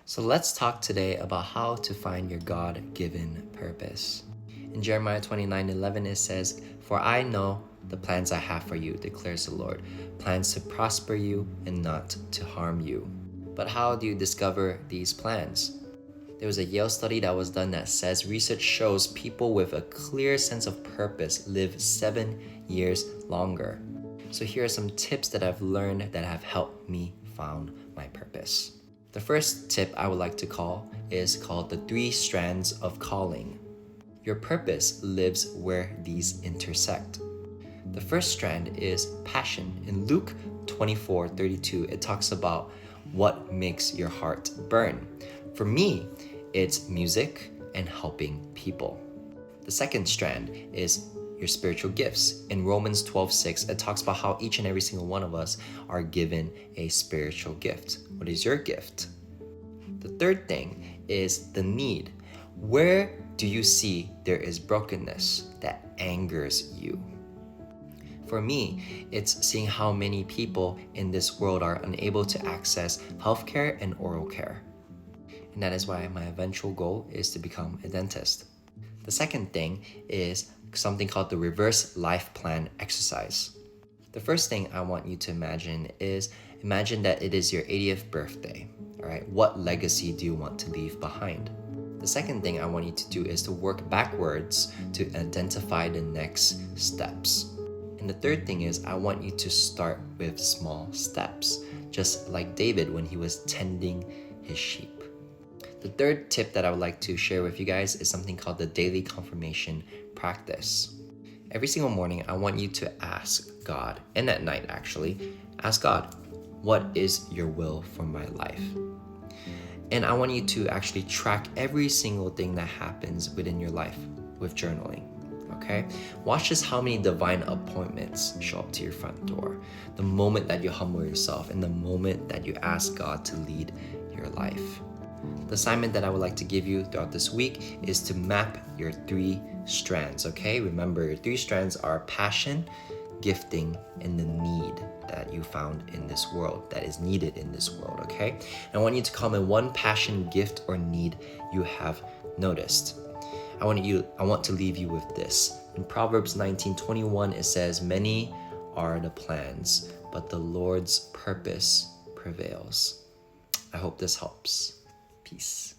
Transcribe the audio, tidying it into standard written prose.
So let's talk today about how to find your God-given purpose. In Jeremiah 29:11 it says, "For I know the plans I have for you, declares the Lord, plans to prosper you and not to harm you." But how do you discover these plans? There was a Yale study that was done that says research shows people with a clear sense of purpose live 7 years longer. So here are some tips that I've learned that have helped me find my purpose. The first tip I would like to call is called the 3 strands of calling. Your purpose lives where these intersect. The first strand is passion. In Luke 24:32, it talks about what makes your heart burn. For me, it's music and helping people. The second strand is your spiritual gifts. In Romans 12:6, it talks about how each and every single one of us are given a spiritual gift. What is your gift? The third thing is the need. Where do you see there is brokenness that angers you? For me, it's seeing how many people in this world are unable to access healthcare and oral care. And that is why my eventual goal is to become a dentist. The second thing is something called the reverse life plan exercise. The first thing I want you to imagine that it is your 80th birthday. All right, what legacy do you want to leave behind? The second thing I want you to do is to work backwards to identify the next steps. And the third thing is I want you to start with small steps, just like David when he was tending his sheep. The third tip that I would like to share with you guys is something called the daily confirmation practice. Every single morning, I want you to ask God, and at night actually, ask God, what is your will for my life? And I want you to actually track every single thing that happens within your life with journaling. Okay? Watch just how many divine appointments show up to your front door. The moment that you humble yourself and the moment that you ask God to lead your life. The assignment that I would like to give you throughout this week is to map your 3 strands, okay? Remember, your 3 strands are passion, gifting, and the need that you found in this world, that is needed in this world, okay? And I want you to comment one passion, gift, or need you have noticed. I want to leave you with this. In Proverbs 19:21, it says, "Many are the plans, but the Lord's purpose prevails." I hope this helps. Peace.